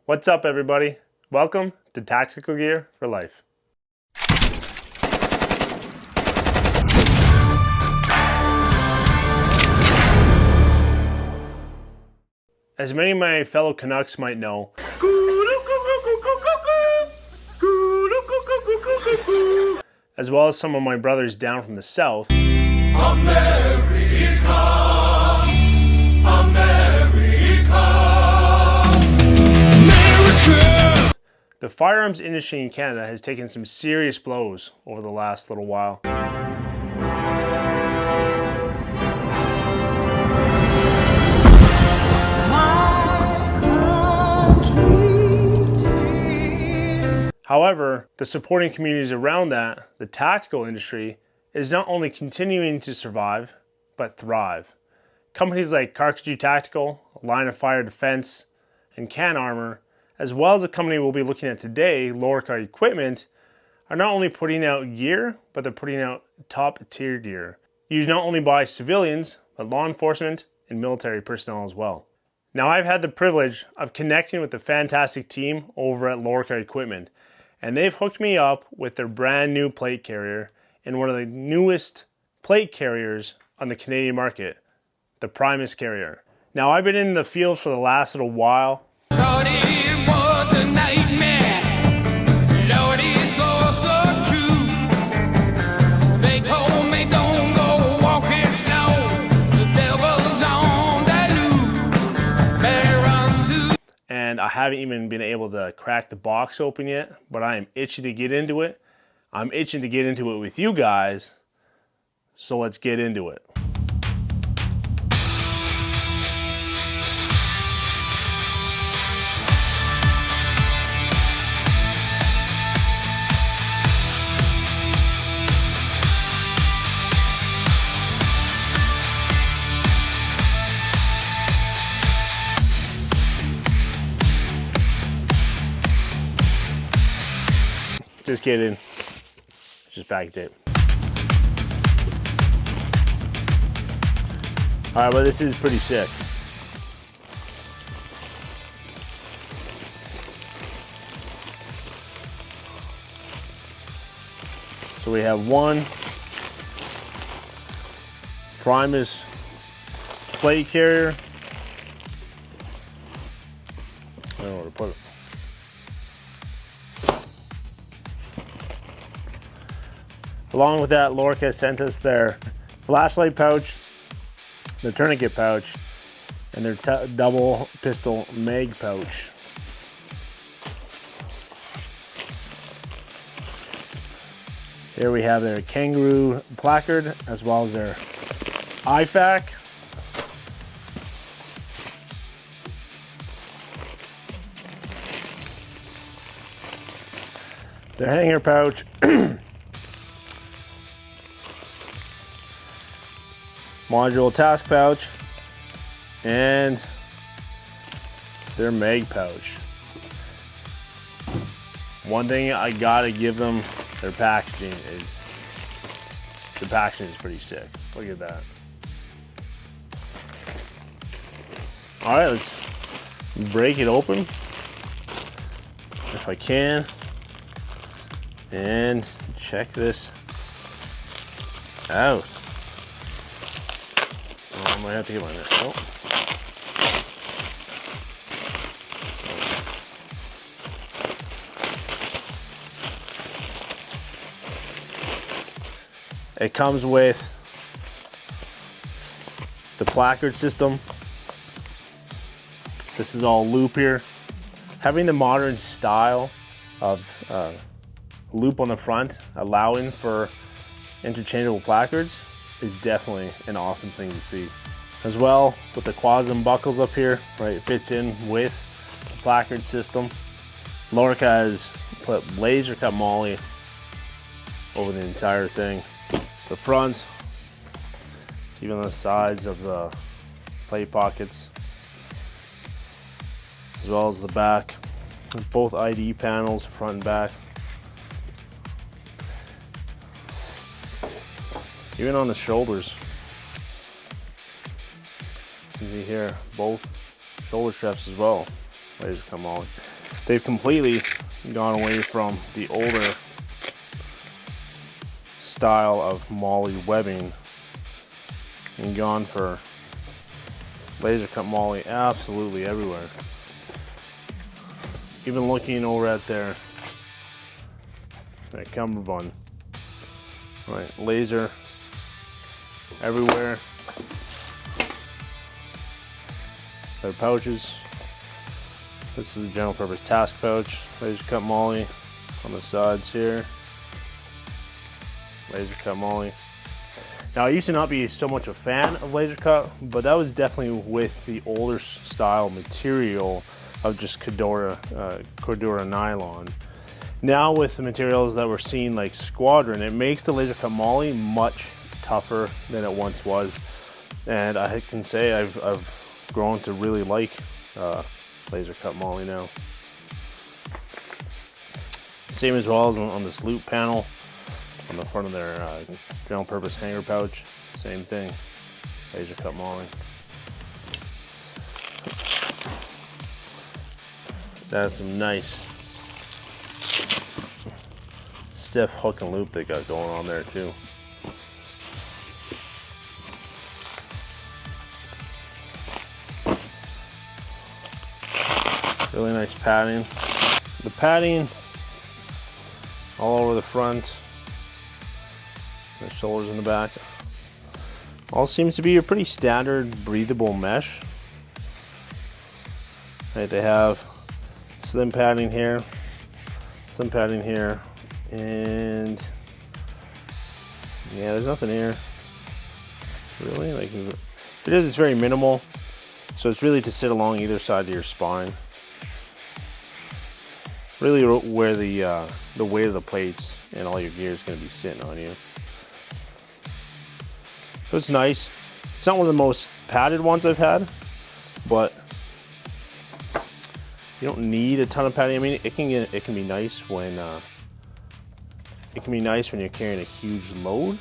What's up, everybody? Welcome to Tactical Gear for Life. As many of my fellow Canucks might know, as well as some of my brothers down from the south, America, America. The firearms industry in Canada has taken some serious blows over the last little while. However, the supporting communities around that, the tactical industry, is not only continuing to survive, but thrive. Companies like Kangaroo Tactical, Line of Fire Defense, and Can Armor, as well as the company we'll be looking at today, Lorica Equipment, are not only putting out gear, but they're putting out top tier gear, used not only by civilians, but law enforcement and military personnel as well. Now, I've had the privilege of connecting with the fantastic team over at Lorica Equipment, and they've hooked me up with their brand new plate carrier and one of the newest plate carriers on the Canadian market, the PRIMUS carrier. Now, I've been in the field for the last little while. Lord, it was a nightmare. Lord, it's so true. They told me don't go walking slow. The devil's on that loop. And I haven't even been able to crack the box open yet, but I am itching to get into it. I'm itching to get into it with you guys, so let's get into it. Just kidding. Just back tape. Alright, well, this is pretty sick. So we have one PRIMUS plate carrier. I don't know where to put it. Along with that, Lorica sent us their flashlight pouch, their tourniquet pouch, and their double pistol mag pouch. Here we have their Kangaroo placard, as well as their IFAK. Their hanger pouch. Modular task pouch, and their mag pouch. One thing I gotta give them, their packaging is, the packaging is pretty sick. Look at that. All right, let's break it open if I can, and check this out. I might have to get my net. Oh. It comes with the placard system. This is all loop here. Having the modern style of loop on the front, allowing for interchangeable placards, is definitely an awesome thing to see. As well, with the quasum buckles up here, right, it fits in with the placard system. Lorica has put laser cut MOLLE over the entire thing. It's the front, it's even the sides of the plate pockets, as well as the back. Both ID panels, front and back. Even on the shoulders, you see here, both shoulder straps as well. laser cut MOLLE. They've completely gone away from the older style of MOLLE webbing and gone for laser cut MOLLE absolutely everywhere. Even looking over at that cummerbund, right? Laser everywhere. Their pouches. This is the general purpose task pouch. Laser cut MOLLE on the sides here. Laser cut MOLLE. Now, I used to not be so much a fan of laser cut, but that was definitely with the older style material of just Cordura nylon. Now with the materials that we're seeing like Squadron, it makes the laser cut MOLLE much tougher than it once was. And I can say I've grown to really like laser cut MOLLE now. Same as well as on this loop panel on the front of their general purpose hanger pouch. Same thing, laser cut MOLLE. That's some nice stiff hook and loop they got going on there too. Really nice padding. The padding all over the front, the shoulders in the back, all seems to be a pretty standard breathable mesh. Right, they have slim padding here, and yeah, there's nothing here really. Like, it is, it's very minimal, so it's really to sit along either side of your spine. Really where the weight of the plates and all your gear is going to be sitting on you. So it's nice. It's not one of the most padded ones I've had, but you don't need a ton of padding. I mean, it can be nice when you're carrying a huge load.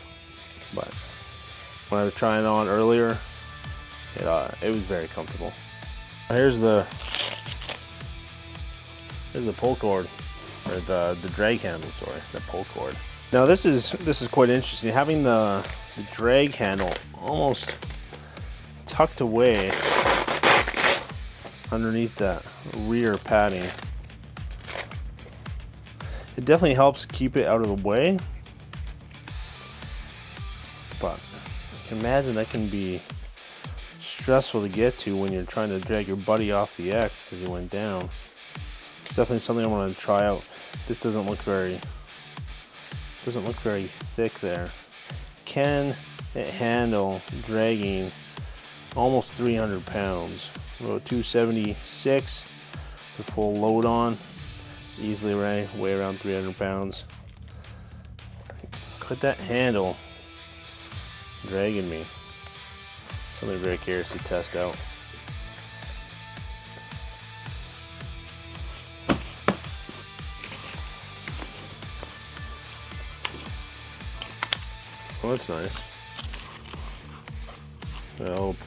But when I was trying it on earlier, it was very comfortable. Here's the pull cord, or the drag handle. Sorry, the pull cord. Now this is quite interesting. Having the drag handle almost tucked away underneath that rear padding. It definitely helps keep it out of the way, but I can imagine that can be stressful to get to when you're trying to drag your buddy off the X because he went down. It's definitely something I want to try out. This doesn't look very thick there. Can it handle dragging almost 300 pounds? About 276, the full load on, easily weigh around 300 pounds. Could that handle dragging me? Something very curious to test out. Well, that's nice.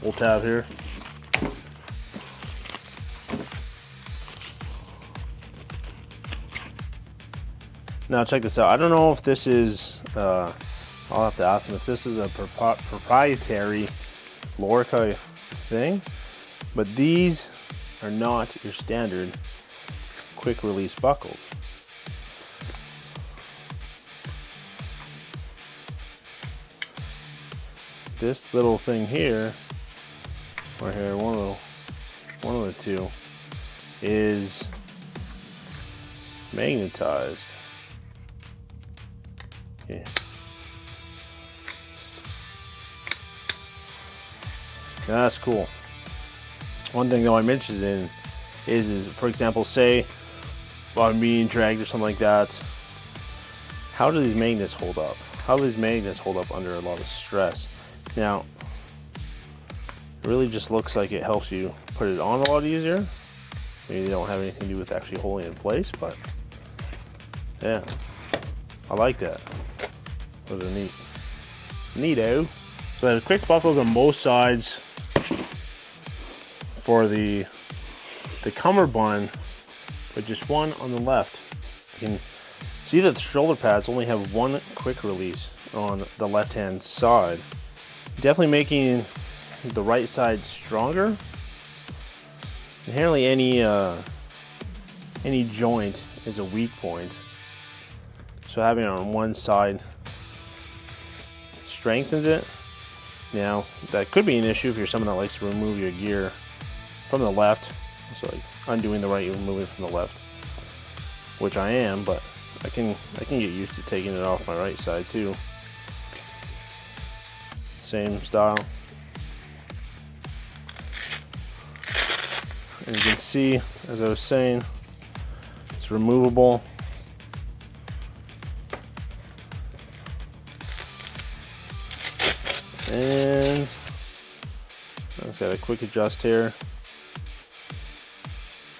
Pull tab here. Now check this out. I don't know if this is, I'll have to ask them if this is a proprietary Lorica thing, but these are not your standard quick release buckles. This little thing here, or here, one of the two, is magnetized. Yeah. Now that's cool. One thing though I'm interested in is for example, say while I'm being dragged or something like that, how do these magnets hold up? How do these magnets hold up under a lot of stress? Now, it really just looks like it helps you put it on a lot easier. Maybe they don't have anything to do with actually holding it in place, but yeah, I like that. Those are neat. Neato. So I have quick buckles on both sides for the the cummerbund, but just one on the left. You can see that the shoulder pads only have one quick release on the left-hand side. Definitely making the right side stronger. Inherently, any joint is a weak point. So having it on one side strengthens it. Now, that could be an issue if you're someone that likes to remove your gear from the left. So like undoing the right, you remove it from the left, which I am, but I can get used to taking it off my right side too. Same style. And you can see, as I was saying, it's removable. And I've got a quick adjust here.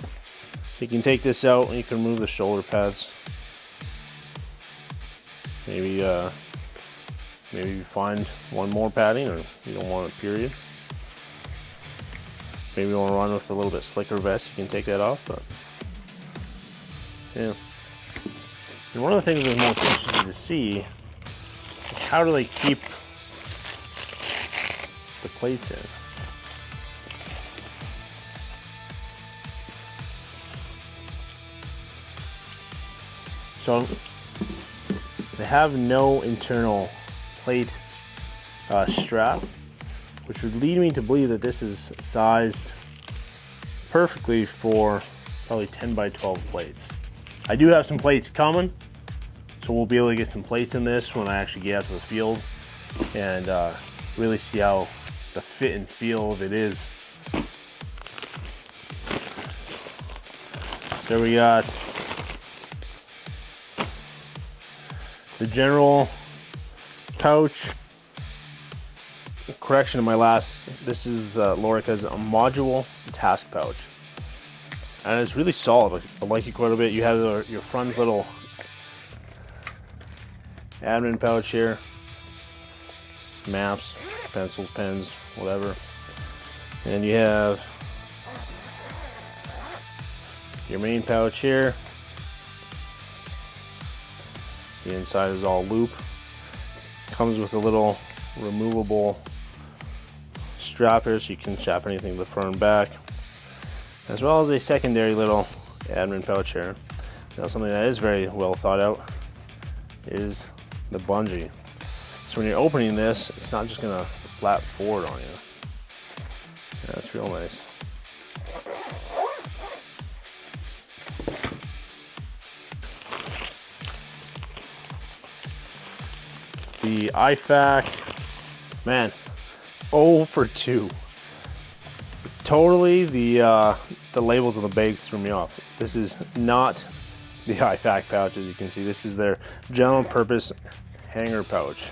So you can take this out and you can remove the shoulder pads. Maybe you find one more padding, or you don't want a period. Maybe you want to run with a little bit slicker vest, you can take that off, but yeah. And one of the things that's more interesting to see is how do they keep the plates in. So they have no internal plate strap, which would lead me to believe that this is sized perfectly for probably 10 by 12 plates. I do have some plates coming, so we'll be able to get some plates in this when I actually get out to the field and really see how the fit and feel of it is. So there we got the general pouch. Correction to my last, this is the Lorica's Modular task pouch. And it's really solid. I like it quite a bit. You have your front little admin pouch here. Maps, pencils, pens, whatever. And you have your main pouch here. The inside is all loop. Comes with a little removable strap here so you can strap anything to the front and back, as well as a secondary little admin pouch here. Now, something that is very well thought out is the bungee. So when you're opening this, it's not just gonna flap forward on you. Yeah, that's real nice. The IFAK, man, 0 for 2. Totally the labels on the bags threw me off. This is not the IFAK pouch, as you can see. This is their general purpose hanger pouch.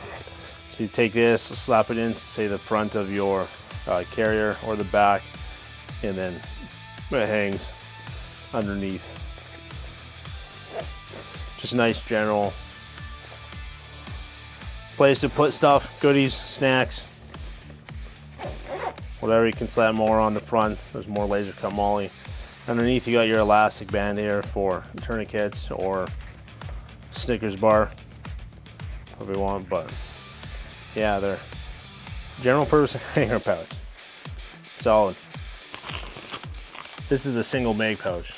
So you take this, slap it into, say, the front of your carrier or the back, and then it hangs underneath. Just a nice general place to put stuff, goodies, snacks, whatever. You can slap more on the front. There's more laser cut MOLLE. Underneath you got your elastic band here for tourniquets or Snickers bar, whatever you want. But yeah, they're general purpose hanger pouch. Solid. This is the single mag pouch.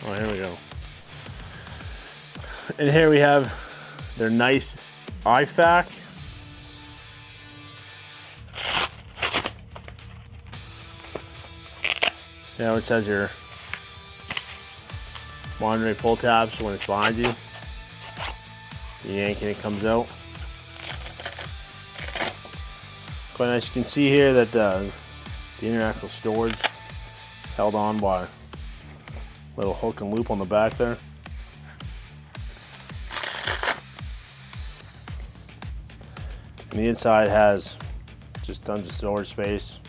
Oh, here we go. And here we have their nice IFAK. Now it says your Monterey pull tabs when it's behind you. You yank and it comes out. Quite nice. You can see here that the inner storage held on by little hook and loop on the back there. And the inside has just tons of storage space.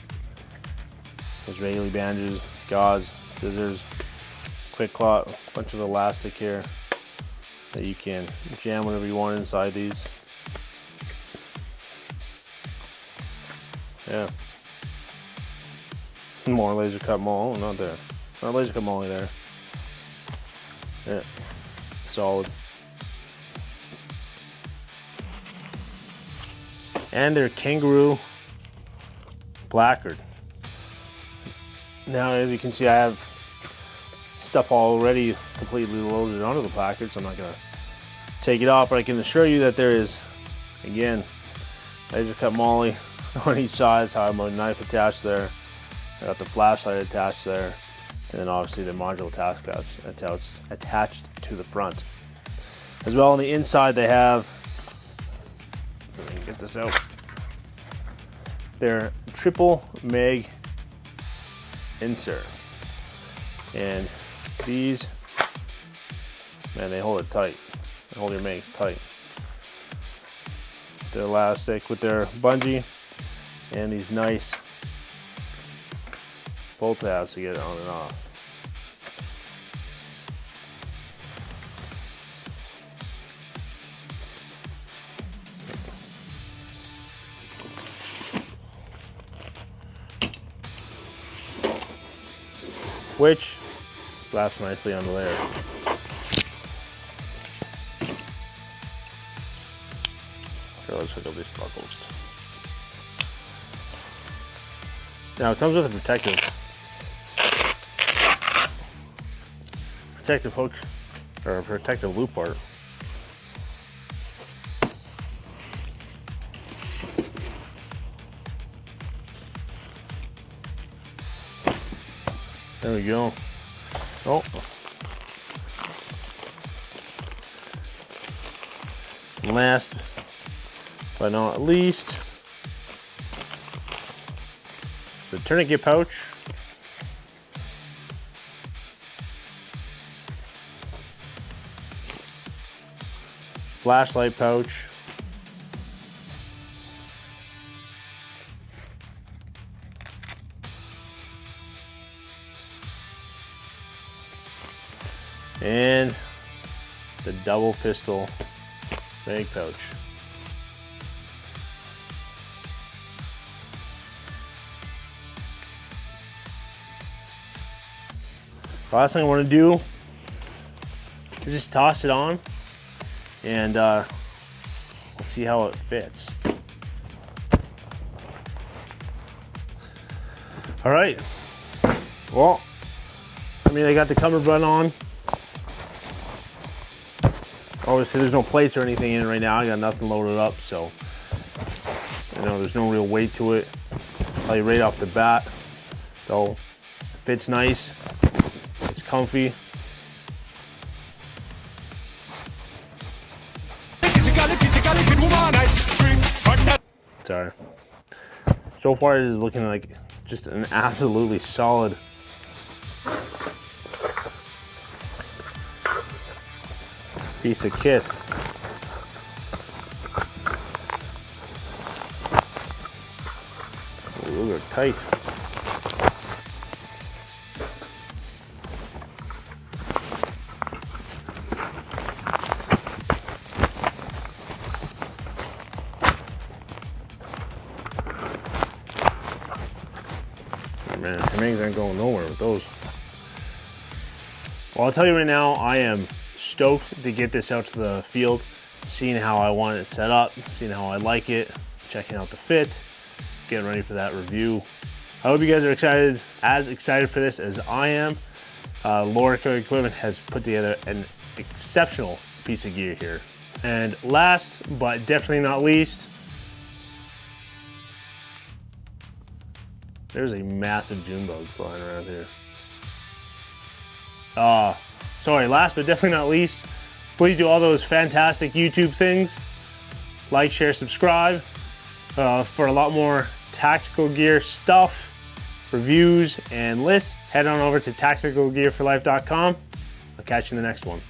There's regular bandages, gauze, scissors, quick clot, a bunch of elastic here. that you can jam whatever you want inside these. Yeah. More laser cut MOLLE. Oh, not there. Not laser cut MOLLE there. Yeah. Solid. And their Kangaroo Placard. Now, as you can see, I have stuff already completely loaded onto the placard, so I'm not going to take it off, but I can assure you that there is, again, laser cut MOLLE on each side. So I have my knife attached there. I got the flashlight attached there, and then obviously the modular task pouch attached to the front. As well on the inside, they have, let me get this out, their triple mag insert. And these, man, they hold it tight. They hold your mags tight. They're elastic with their bungee and these nice pull tabs to get it on and off. Which slaps nicely on the layer. Sure, let's hook up these buckles. Now it comes with a protective hook, or a protective loop part. There we go. Oh. Last but not least, the tourniquet pouch. Flashlight pouch. And the double pistol mag pouch. The last thing I want to do is just toss it on, and we'll see how it fits. All right. Well, I mean, I got the cummerbund on. Obviously, there's no plates or anything in it right now. I got nothing loaded up, so you know there's no real weight to it. I'll tell you right off the bat, so it fits nice. It's comfy. Sorry. So far, it is looking like just an absolutely solid piece of kit. Ooh, they're tight. Man, the mags aren't going nowhere with those. Well, I'll tell you right now, I am stoked to get this out to the field, seeing how I want it set up, seeing how I like it, checking out the fit, getting ready for that review. I hope you guys are as excited for this as I am. Lorica Equipment has put together an exceptional piece of gear here. And last, but definitely not least, there's a massive June bug flying around here. Sorry, last but definitely not least, please do all those fantastic YouTube things. Like, share, subscribe for a lot more tactical gear stuff, reviews, and lists. Head on over to tacticalgearforlife.com. I'll catch you in the next one.